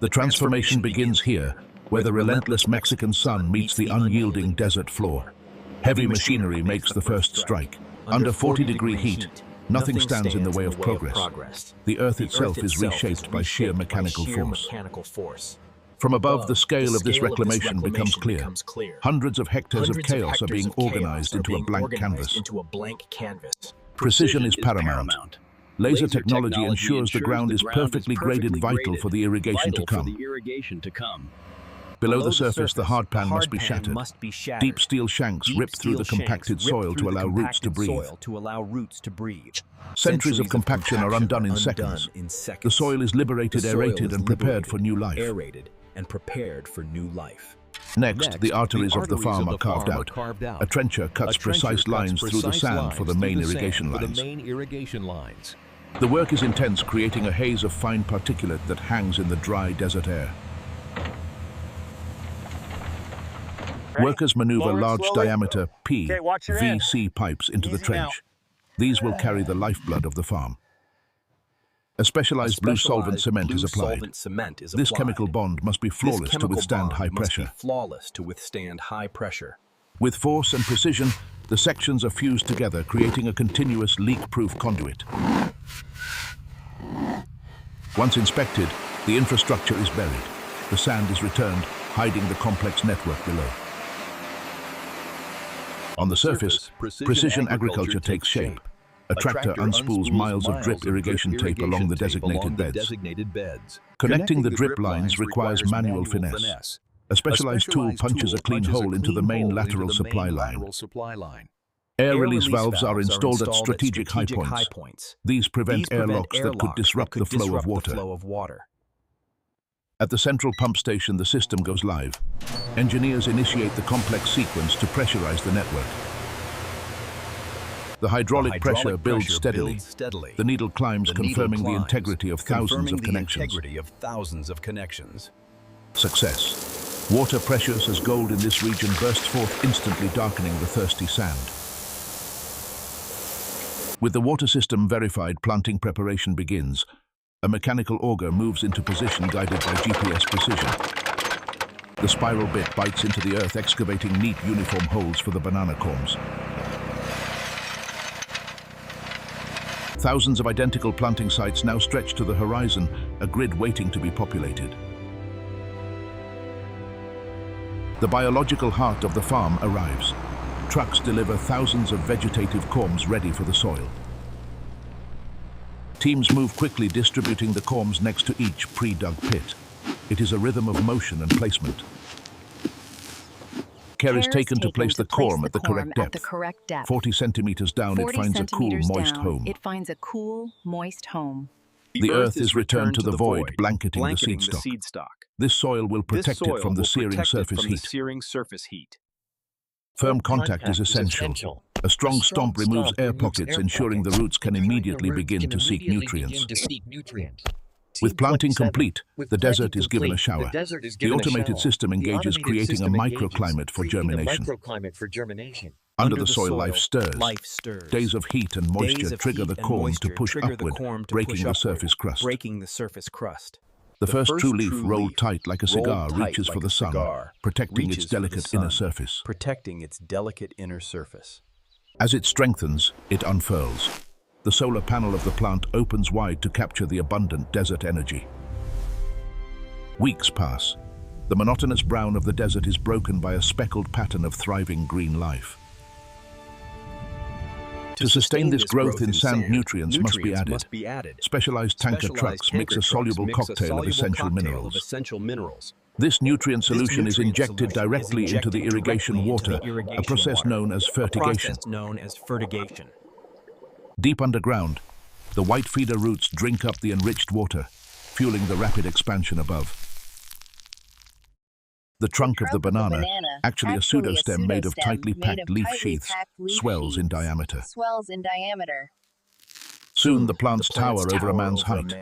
The transformation begins here, where the relentless Mexican sun meets the unyielding desert floor. Heavy machinery makes the first strike. Under 40-degree heat, nothing stands in the way of progress. The earth itself is reshaped by sheer mechanical force. From above, the scale of this reclamation becomes clear. Hundreds of hectares of chaos are being organized into a blank canvas. Precision is paramount. Laser technology ensures the ground is perfectly graded, vital for the irrigation to come. Below the surface, the hard pan must be shattered. Deep steel shanks rip through the compacted soil to allow roots to breathe. Centuries of compaction are undone in seconds. The soil is liberated, aerated, and prepared for new life. Next, the arteries of the farm are carved out. A trencher cuts precise lines through the sand for the main irrigation lines. The work is intense, creating a haze of fine particulate that hangs in the dry desert air. Workers maneuver large-diameter PVC pipes into the trench. These will carry the lifeblood of the farm. A specialized blue solvent cement is applied. This chemical bond must be flawless to withstand high pressure. With force and precision, the sections are fused together, creating a continuous leak-proof conduit. Once inspected, the infrastructure is buried. The sand is returned, hiding the complex network below. On the surface, precision agriculture takes shape. A tractor unspools miles of drip irrigation tape along the designated beds. Connecting the drip lines requires manual finesse. A specialized tool punches a clean hole into the main lateral supply line. Air release valves are installed at strategic high points. These prevent airlocks that could disrupt the flow of water. At the central pump station, the system goes live. Engineers initiate the complex sequence to pressurize the network. The hydraulic pressure builds steadily. The needle climbs, confirming the integrity of thousands of connections. Success. Water precious as gold in this region bursts forth, instantly darkening the thirsty sand. With the water system verified, planting preparation begins. A mechanical auger moves into position, guided by GPS precision. The spiral bit bites into the earth, excavating neat, uniform holes for the banana corms. Thousands of identical planting sites now stretch to the horizon, a grid waiting to be populated. The biological heart of the farm arrives. Trucks deliver thousands of vegetative corms ready for the soil. Teams move quickly, distributing the corms next to each pre-dug pit. It is a rhythm of motion and placement. Care is taken to place the corm at the correct depth. 40 centimeters down, it finds a cool, moist home. The earth is returned to the void, blanketing the seed stock. This soil will protect it from the searing surface heat. Firm contact is essential. A strong stomp removes air pockets, ensuring the roots can immediately begin to seek nutrients. With planting complete, the desert is given a shower. The automated system engages, creating a microclimate for germination. Under the soil, life stirs. Days of heat and moisture trigger the corm to push upward, breaking the surface crust. The first true leaf, rolled tight like a cigar, reaches for the sun, protecting its delicate inner surface. As it strengthens, it unfurls. The solar panel of the plant opens wide to capture the abundant desert energy. Weeks pass. The monotonous brown of the desert is broken by a speckled pattern of thriving green life. To sustain this growth in sand, nutrients must be added. Specialized tanker trucks mix a soluble cocktail of essential minerals. This nutrient solution is injected directly into the irrigation water, a process known as fertigation. Deep underground, the white feeder roots drink up the enriched water, fueling the rapid expansion above. The trunk of the banana, actually a pseudostem made of tightly packed leaf sheaths, swells in diameter. Soon the plants tower over a man's height.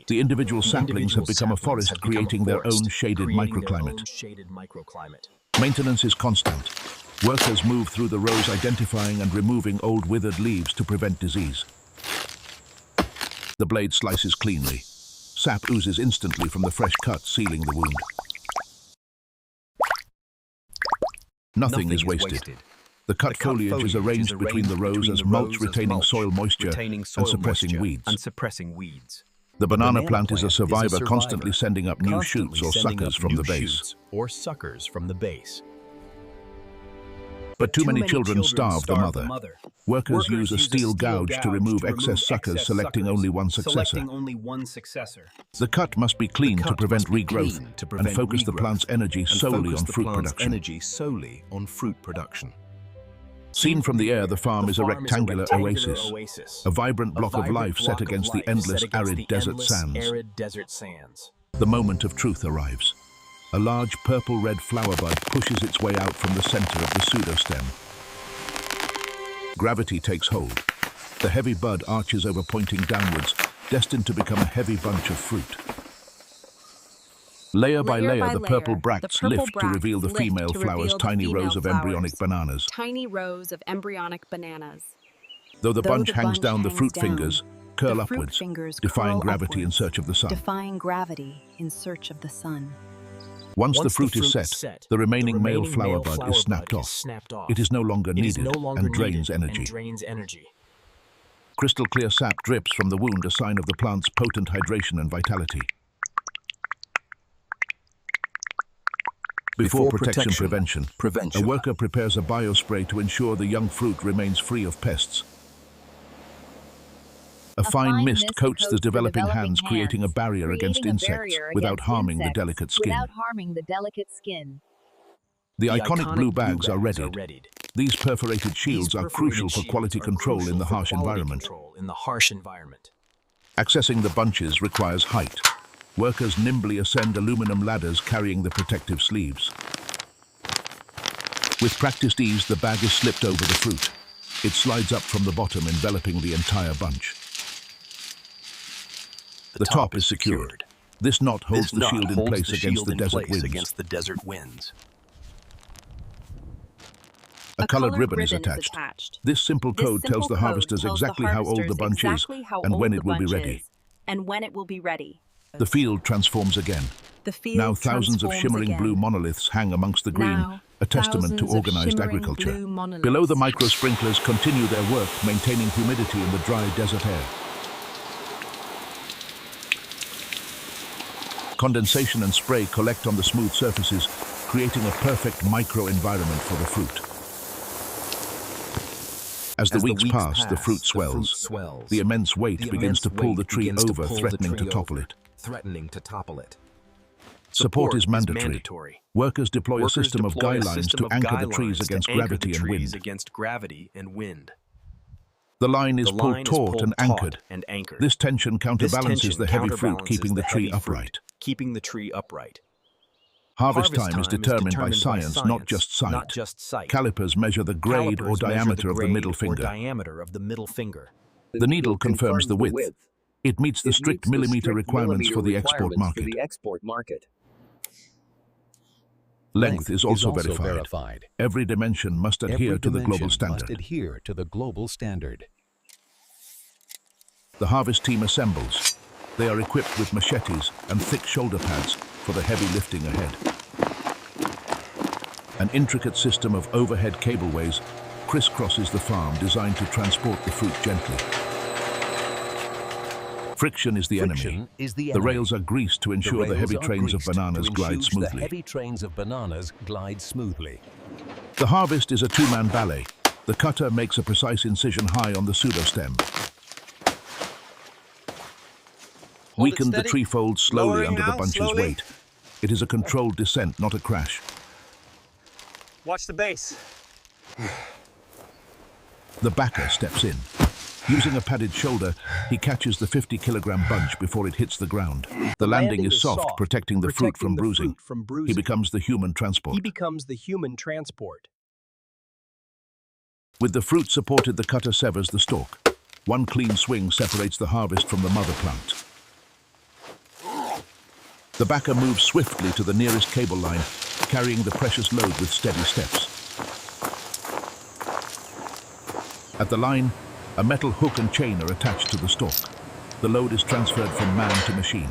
The individual saplings have become a forest, creating their own shaded microclimate. Maintenance is constant. Workers move through the rows, identifying and removing old withered leaves to prevent disease. The blade slices cleanly. Sap oozes instantly from the fresh cut, sealing the wound. Nothing is wasted. The cut foliage is arranged between the rows as mulch, retaining soil moisture and suppressing weeds. The banana plant is a survivor, constantly sending up new shoots or suckers from the base. But too many children starve the mother. Workers use a steel gouge to remove excess suckers, selecting only one successor. The cut must be cleaned to prevent regrowth and focus the plant's energy solely on fruit production. Seen from the air, the farm is a rectangular oasis, a vibrant block of life set against the endless arid desert sands. The moment of truth arrives. A large purple-red flower bud pushes its way out from the center of the pseudostem. Gravity takes hold. The heavy bud arches over, pointing downwards, destined to become a heavy bunch of fruit. Layer by layer, the purple bracts lift to reveal the female flower's tiny rows of embryonic bananas. Though the bunch hangs down, the fruit fingers curl upwards, defying gravity in search of the sun. Once the fruit is set, the remaining male flower bud is snapped off. It is no longer needed and drains energy. Crystal clear sap drips from the wound, a sign of the plant's potent hydration and vitality. Before prevention, a worker prepares a biospray to ensure the young fruit remains free of pests. A fine mist coats the developing hands, creating a barrier against insects without harming the delicate skin. The iconic blue bags are readied. These perforated shields are crucial for quality control in the harsh environment. Accessing the bunches requires height. Workers nimbly ascend aluminum ladders carrying the protective sleeves. With practiced ease, the bag is slipped over the fruit. It slides up from the bottom, enveloping the entire bunch. The top is secured. This knot holds the shield in place against the desert winds. A colored ribbon is attached. This simple code tells the harvesters exactly how old the bunch is and when it will be ready. The field transforms again. Now thousands of shimmering blue monoliths hang amongst the green, a testament to organized agriculture. Below, the micro sprinklers continue their work, maintaining humidity in the dry desert air. Condensation and spray collect on the smooth surfaces, creating a perfect micro-environment for the fruit. As the weeks pass, the fruit swells. The immense weight begins to pull the tree over, threatening to topple it. Support is mandatory. Workers deploy a system of guy lines to anchor the trees against gravity and wind. The line is pulled taut and anchored. This tension counterbalances the heavy fruit, keeping the tree upright. Harvest time is determined by science, not just sight. Calipers measure the grade or diameter of the middle finger. The needle confirms the width. It meets the strict millimeter requirements for the export market. Length is also verified. Every dimension must adhere to the global standard. The harvest team assembles. They are equipped with machetes and thick shoulder pads for the heavy lifting ahead. An intricate system of overhead cableways crisscrosses the farm, designed to transport the fruit gently. Friction is the enemy. The rails are greased to ensure the heavy trains of bananas glide smoothly. The harvest is a two-man ballet. The cutter makes a precise incision high on the pseudostem. Weakened, the tree folds slowly under the bunch's weight. It is a controlled descent, not a crash. Watch the base. The backer steps in. Using a padded shoulder, he catches the 50-kilogram bunch before it hits the ground. The landing is soft, protecting the fruit from bruising. He becomes the human transport. With the fruit supported, the cutter severs the stalk. One clean swing separates the harvest from the mother plant. The backer moves swiftly to the nearest cable line, carrying the precious load with steady steps. At the line, a metal hook and chain are attached to the stalk. The load is transferred from man to machine.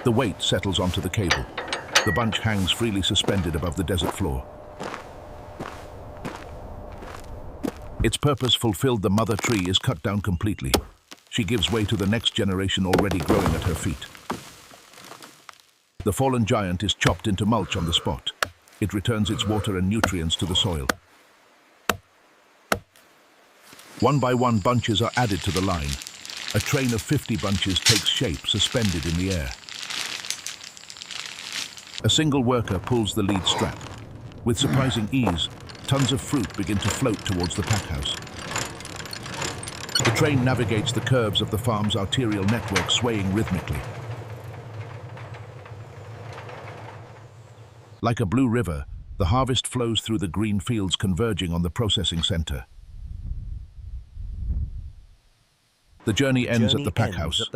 The weight settles onto the cable. The bunch hangs freely suspended above the desert floor. Its purpose fulfilled, the mother tree is cut down completely. She gives way to the next generation already growing at her feet. The fallen giant is chopped into mulch on the spot. It returns its water and nutrients to the soil. One by one, bunches are added to the line. A train of 50 bunches takes shape, suspended in the air. A single worker pulls the lead strap. With surprising ease, tons of fruit begin to float towards the packhouse. The train navigates the curves of the farm's arterial network, swaying rhythmically. Like a blue river, the harvest flows through the green fields, converging on the processing center. The journey ends at the packhouse.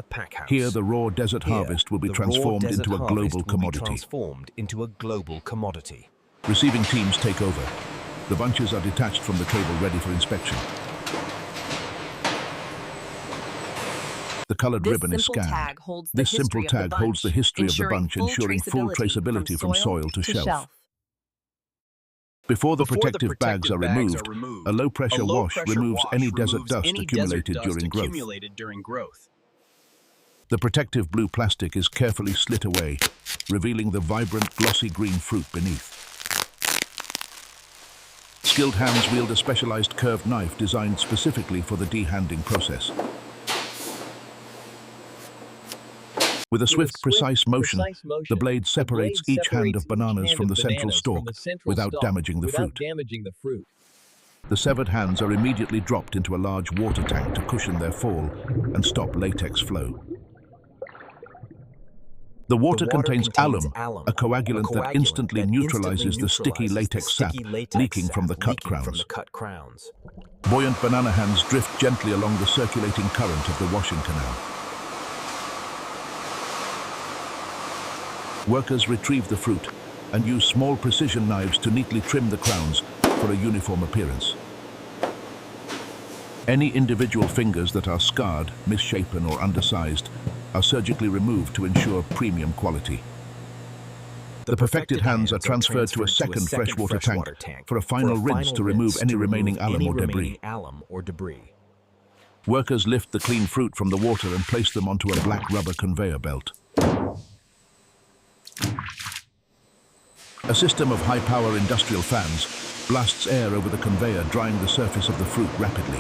Here, the raw desert harvest will be transformed into a global commodity. Receiving teams take over. The bunches are detached from the cable, ready for inspection. The colored ribbon is scanned. This simple tag holds the history of the bunch, ensuring full traceability from soil to shelf. Before the protective bags are removed, a low-pressure wash removes any desert dust accumulated during growth. The protective blue plastic is carefully slit away, revealing the vibrant, glossy green fruit beneath. Skilled hands wield a specialized curved knife designed specifically for the dehanding process. With a swift, precise motion, the blade separates each hand of bananas from the central stalk without damaging the fruit. The severed hands are immediately dropped into a large water tank to cushion their fall and stop latex flow. The water contains alum, a coagulant that instantly neutralizes the sticky latex sap leaking from the cut crowns. Buoyant banana hands drift gently along the circulating current of the washing canal. Workers retrieve the fruit and use small precision knives to neatly trim the crowns for a uniform appearance. Any individual fingers that are scarred, misshapen, or undersized are surgically removed to ensure premium quality. The perfected hands are transferred to a second freshwater tank for a final rinse to remove any remaining alum or debris. Workers lift the clean fruit from the water and place them onto a black rubber conveyor belt. A system of high-power industrial fans blasts air over the conveyor, drying the surface of the fruit rapidly.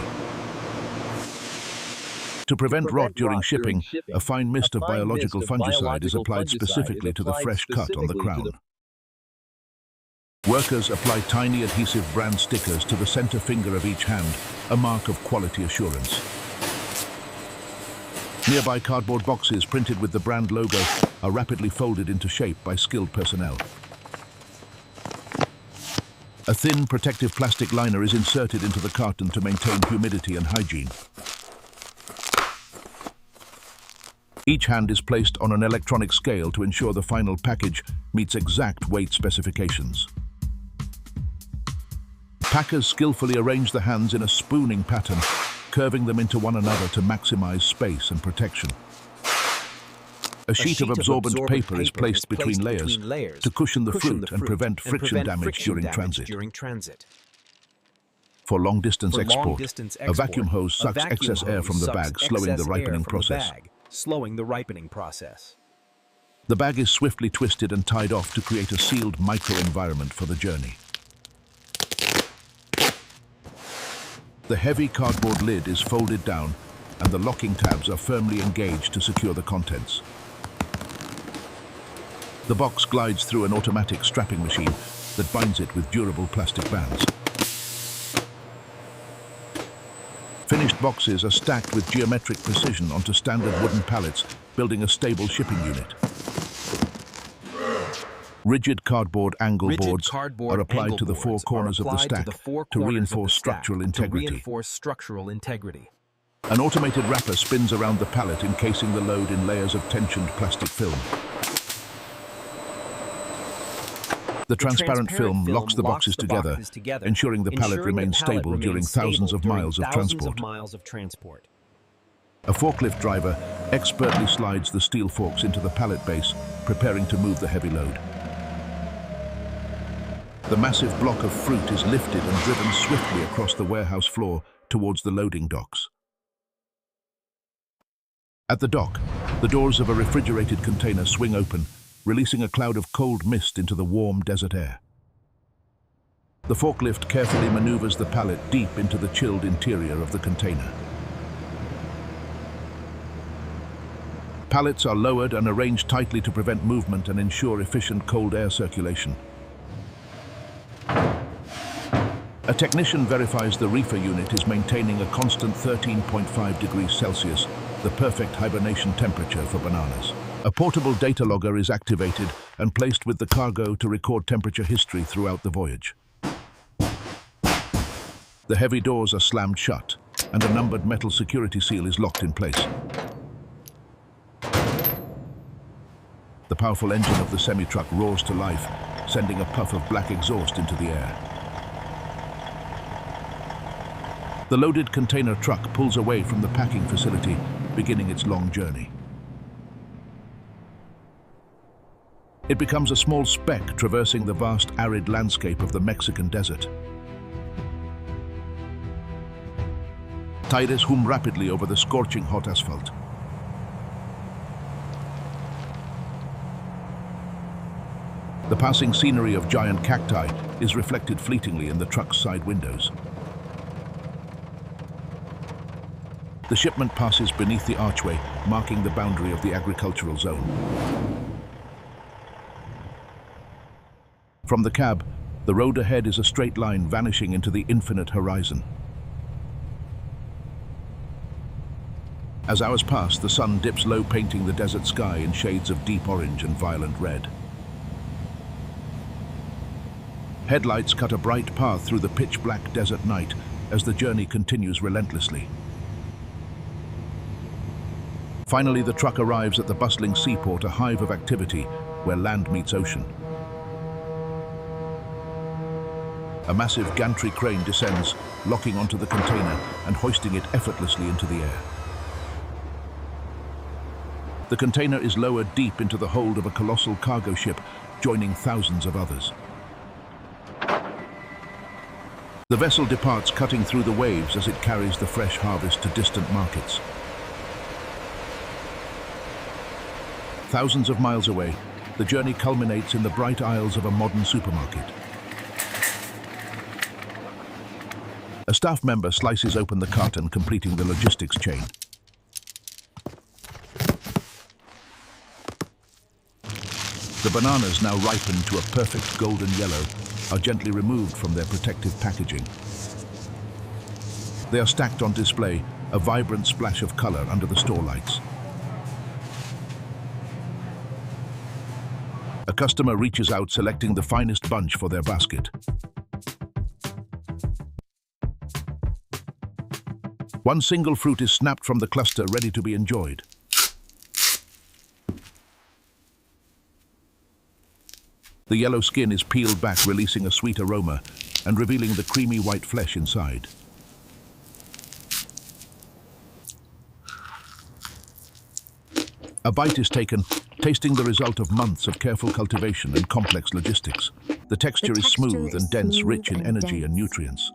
To prevent rot during shipping, a fine mist of biological fungicide is applied specifically to the fresh cut on the crown. Workers apply tiny adhesive brand stickers to the center finger of each hand, a mark of quality assurance. Nearby cardboard boxes printed with the brand logo are rapidly folded into shape by skilled personnel. A thin protective plastic liner is inserted into the carton to maintain humidity and hygiene. Each hand is placed on an electronic scale to ensure the final package meets exact weight specifications. Packers skillfully arrange the hands in a spooning pattern, curving them into one another to maximize space and protection. A sheet of absorbent paper is placed between layers to cushion the fruit and prevent friction damage during transit. For long-distance export, a vacuum hose sucks excess air from the bag, slowing the ripening process. The bag is swiftly twisted and tied off to create a sealed microenvironment for the journey. The heavy cardboard lid is folded down, and the locking tabs are firmly engaged to secure the contents. The box glides through an automatic strapping machine that binds it with durable plastic bands. Finished boxes are stacked with geometric precision onto standard wooden pallets, building a stable shipping unit. Rigid cardboard angle boards are applied to the four corners of the stack to reinforce structural integrity. An automated wrapper spins around the pallet, encasing the load in layers of tensioned plastic film. The transparent film locks the boxes together, ensuring the pallet remains stable during thousands of miles of transport. A forklift driver expertly slides the steel forks into the pallet base, preparing to move the heavy load. The massive block of fruit is lifted and driven swiftly across the warehouse floor towards the loading docks. At the dock, the doors of a refrigerated container swing open, releasing a cloud of cold mist into the warm desert air. The forklift carefully maneuvers the pallet deep into the chilled interior of the container. Pallets are lowered and arranged tightly to prevent movement and ensure efficient cold air circulation. A technician verifies the reefer unit is maintaining a constant 13.5 degrees Celsius, the perfect hibernation temperature for bananas. A portable data logger is activated and placed with the cargo to record temperature history throughout the voyage. The heavy doors are slammed shut, and a numbered metal security seal is locked in place. The powerful engine of the semi-truck roars to life, sending a puff of black exhaust into the air. The loaded container truck pulls away from the packing facility, beginning its long journey. It becomes a small speck traversing the vast arid landscape of the Mexican desert. Tires hum rapidly over the scorching hot asphalt. The passing scenery of giant cacti is reflected fleetingly in the truck's side windows. The shipment passes beneath the archway, marking the boundary of the agricultural zone. From the cab, the road ahead is a straight line vanishing into the infinite horizon. As hours pass, the sun dips low, painting the desert sky in shades of deep orange and violent red. Headlights cut a bright path through the pitch-black desert night as the journey continues relentlessly. Finally, the truck arrives at the bustling seaport, a hive of activity where land meets ocean. A massive gantry crane descends, locking onto the container and hoisting it effortlessly into the air. The container is lowered deep into the hold of a colossal cargo ship, joining thousands of others. The vessel departs, cutting through the waves as it carries the fresh harvest to distant markets. Thousands of miles away, the journey culminates in the bright aisles of a modern supermarket. A staff member slices open the carton, completing the logistics chain. The bananas, now ripened to a perfect golden yellow, are gently removed from their protective packaging. They are stacked on display, a vibrant splash of color under the store lights. A customer reaches out, selecting the finest bunch for their basket. One single fruit is snapped from the cluster, ready to be enjoyed. The yellow skin is peeled back, releasing a sweet aroma and revealing the creamy white flesh inside. A bite is taken, tasting the result of months of careful cultivation and complex logistics. The texture is smooth and dense, rich in energy and nutrients.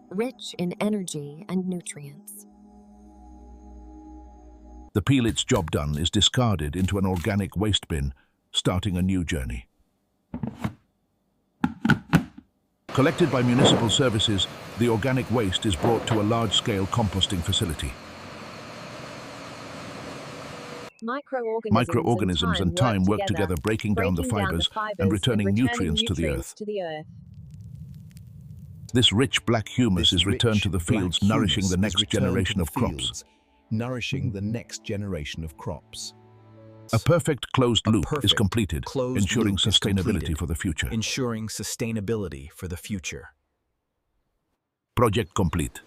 The peel, its job done, is discarded into an organic waste bin, starting a new journey. Collected by municipal services, the organic waste is brought to a large-scale composting facility. Microorganisms and time work together, breaking down the fibers and returning nutrients to the earth. This rich black humus is returned to the fields, nourishing the next generation of crops. A perfect closed loop is completed, ensuring sustainability for the future. Project complete.